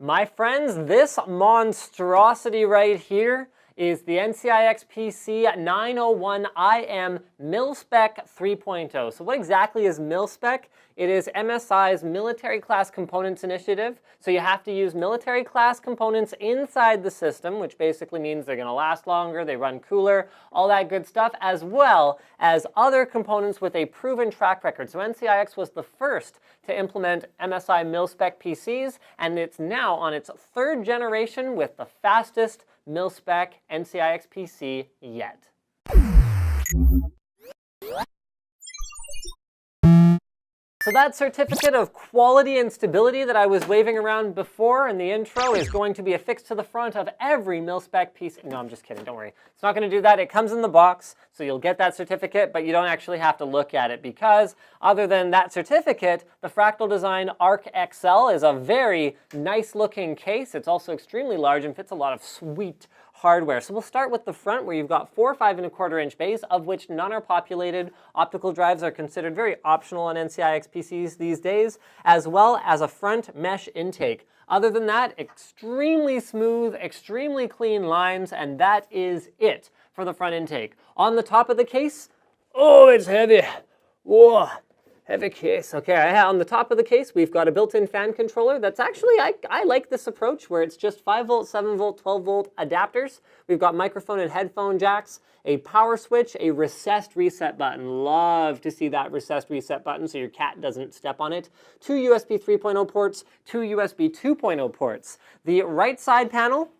My friends, this monstrosity right here is the NCIXPC 901 IM Milspec 3.0. So what exactly is Milspec? It is MSI's Military Class Components Initiative. So you have to use military class components inside the system, which basically means they're going to last longer, they run cooler, all that good stuff, as well as other components with a proven track record. So NCIX was the first to implement MSI Milspec PCs, and it's now on its third generation with the fastest Milspec NCIX PC yet. So that certificate of quality and stability that I was waving around before in the intro is going to be affixed to the front of every Milspec PC. No, I'm just kidding, don't worry. It's not going to do that. It comes in the box, so you'll get that certificate, but you don't actually have to look at it because other than that certificate, the Fractal Design Arc XL is a very nice looking case. It's also extremely large and fits a lot of sweet hardware. So we'll start with the front where you've got 4 5.25-inch bays, of which none are populated. Optical drives are considered very optional on NCIX PCs these days, as well as a front mesh intake. Other than that, extremely smooth, extremely clean lines, and that is it for the front intake. On the top of the case, oh, it's heavy. Whoa. Heavy case. Okay, on the top of the case, we've got a built-in fan controller. That's actually, I like this approach where it's just 5 volt, 7 volt, 12 volt adapters. We've got microphone and headphone jacks, a power switch, a recessed reset button. Love to see that recessed reset button so your cat doesn't step on it. 2 USB 3.0 ports, 2 USB 2.0 ports. The right side panel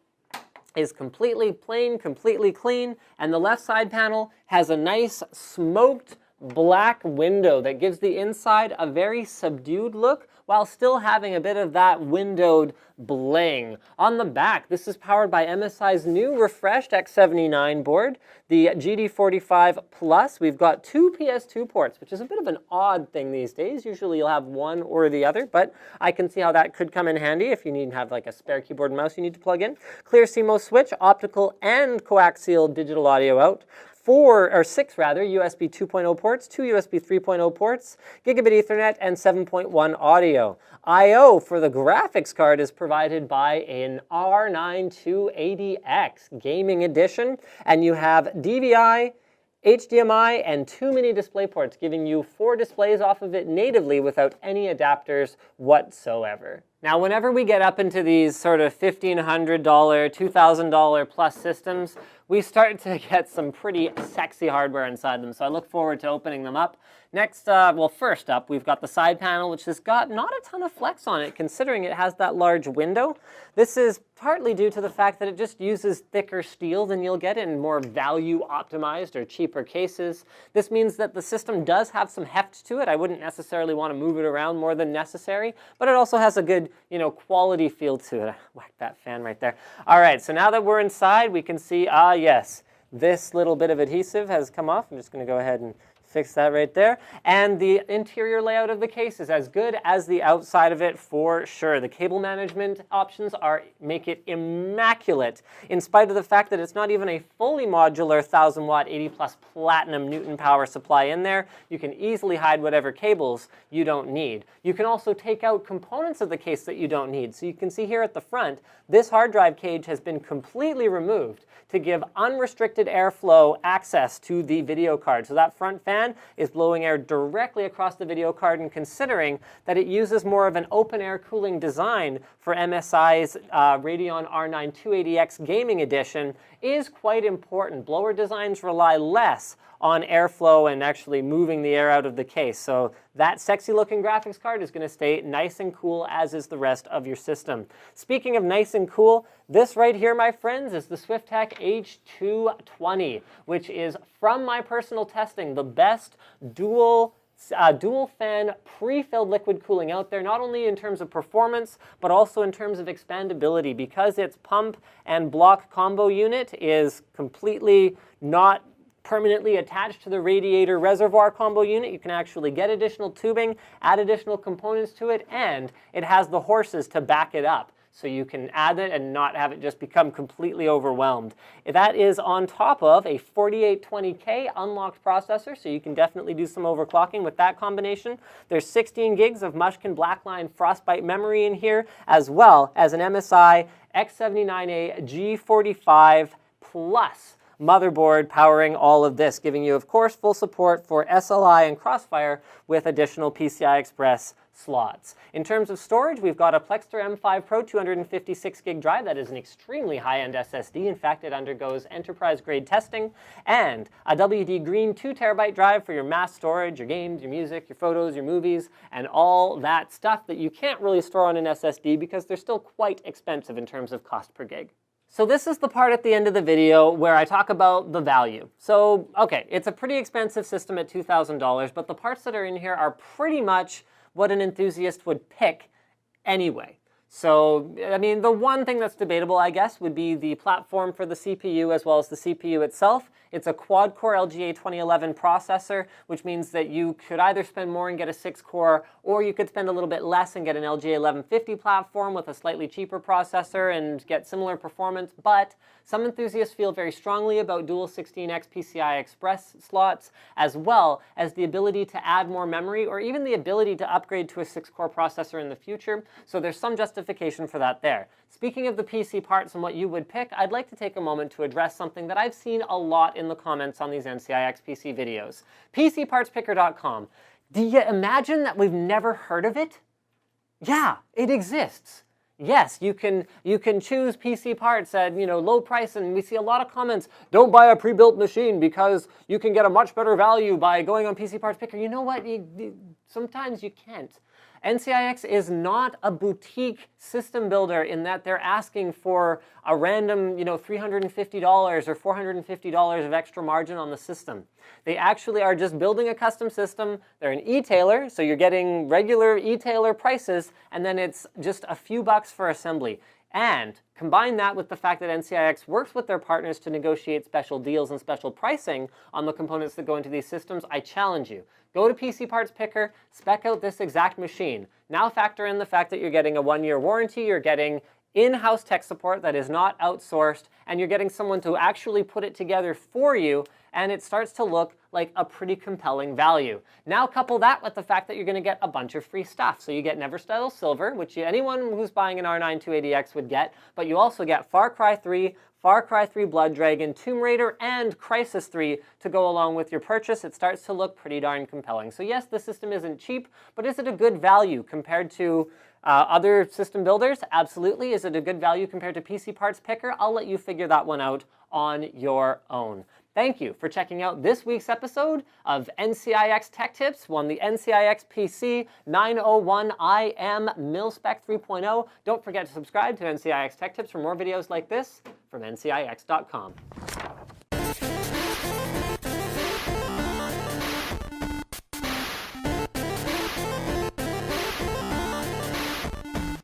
is completely plain, completely clean, and the left side panel has a nice smoked black window that gives the inside a very subdued look while still having a bit of that windowed bling. On the back, this is powered by MSI's new refreshed X79 board, the GD45 Plus. We've got 2 PS2 ports, which is a bit of an odd thing these days. Usually you'll have one or the other, but I can see how that could come in handy if you need to have like a spare keyboard and mouse you need to plug in. Clear CMOS switch, optical and coaxial digital audio out. 6 USB 2.0 ports, 2 USB 3.0 ports, gigabit Ethernet, and 7.1 audio. I/O for the graphics card is provided by an R9 280X gaming edition, and you have DVI, HDMI, and 2 mini display ports, giving you 4 displays off of it natively without any adapters whatsoever. Now, whenever we get up into these sort of $1,500, $2,000 plus systems, we start to get some pretty sexy hardware inside them, so I look forward to opening them up. Next, well, first up, we've got the side panel, which has got not a ton of flex on it, considering it has that large window. This is partly due to the fact that it just uses thicker steel than you'll get in more value-optimized or cheaper cases. This means that the system does have some heft to it. I wouldn't necessarily want to move it around more than necessary, but it also has a good, quality feel to it. Whack that fan right there. All right, so now that we're inside, we can see, yes, this little bit of adhesive has come off. I'm just going to go ahead and fix that right there. And the interior layout of the case is as good as the outside of it for sure. The cable management options make it immaculate, in spite of the fact that it's not even a fully modular 1000 watt 80 plus platinum Newton power supply in there. You can easily hide whatever cables you don't need. You can also take out components of the case that you don't need. So you can see here at the front, this hard drive cage has been completely removed to give unrestricted airflow access to the video card. So that front fan is blowing air directly across the video card, and considering that it uses more of an open air cooling design for MSI's Radeon R9 280X gaming edition is quite important. Blower designs rely less on airflow and actually moving the air out of the case. So that sexy looking graphics card is going to stay nice and cool, as is the rest of your system. Speaking of nice and cool, this right here, my friends, is the Swiftech H220, which is, from my personal testing, the best dual fan pre-filled liquid cooling out there, not only in terms of performance, but also in terms of expandability, because its pump and block combo unit is completely not permanently attached to the radiator reservoir combo unit. You can actually get additional tubing, add additional components to it, and it has the horses to back it up. so you can add it and not have it just become completely overwhelmed. That is on top of a 4820K unlocked processor, so you can definitely do some overclocking with that combination. There's 16 gigs of Mushkin Blackline Frostbite memory in here, as well as an MSI X79A G45 Plus motherboard powering all of this, giving you, of course, full support for SLI and Crossfire with additional PCI Express slots. In terms of storage, we've got a Plextor M5 Pro 256 gig drive. That is an extremely high-end SSD. In fact, it undergoes enterprise-grade testing. And a WD Green 2 terabyte drive for your mass storage, your games, your music, your photos, your movies, and all that stuff that you can't really store on an SSD because they're still quite expensive in terms of cost per gig. So this is the part at the end of the video where I talk about the value. So, okay, it's a pretty expensive system at $2,000, but the parts that are in here are pretty much what an enthusiast would pick anyway. So, I mean, the one thing that's debatable, I guess, would be the platform for the CPU as well as the CPU itself. It's a quad-core LGA 2011 processor, which means that you could either spend more and get a 6-core, or you could spend a little bit less and get an LGA 1150 platform with a slightly cheaper processor and get similar performance. But some enthusiasts feel very strongly about dual 16x PCI Express slots, as well as the ability to add more memory, or even the ability to upgrade to a 6-core processor in the future. So there's some justification for that there. Speaking of the PC parts and what you would pick, I'd like to take a moment to address something that I've seen a lot in the comments on these NCIXPC videos. PCPartsPicker.com. Do you imagine that we've never heard of it? Yeah, it exists. Yes, you can choose PC parts at, low price, and we see a lot of comments, don't buy a pre-built machine because you can get a much better value by going on PC Parts Picker. You know what? Sometimes you can't. NCIX is not a boutique system builder in that they're asking for a random, $350 or $450 of extra margin on the system. They actually are just building a custom system. They're an e-tailer, so you're getting regular e-tailer prices, and then it's just a few bucks for assembly. And combine that with the fact that NCIX works with their partners to negotiate special deals and special pricing on the components that go into these systems. I challenge you. Go to PC Parts Picker, spec out this exact machine. Now factor in the fact that you're getting a 1-year warranty, you're getting in-house tech support that is not outsourced, and you're getting someone to actually put it together for you, and it starts to look like a pretty compelling value. Now couple that with the fact that you're going to get a bunch of free stuff. So you get Never Style Silver, which anyone who's buying an R9 280X would get, but you also get Far Cry 3, Far Cry 3 Blood Dragon, Tomb Raider, and Crysis 3 to go along with your purchase. It starts to look pretty darn compelling. So yes, the system isn't cheap, but is it a good value compared to other system builders? Absolutely. Is it a good value compared to PC Parts Picker? I'll let you figure that one out on your own. Thank you for checking out this week's episode of NCIX Tech Tips on the NCIXPC 901 IM Milspec 3.0. Don't forget to subscribe to NCIX Tech Tips for more videos like this from NCIX.com.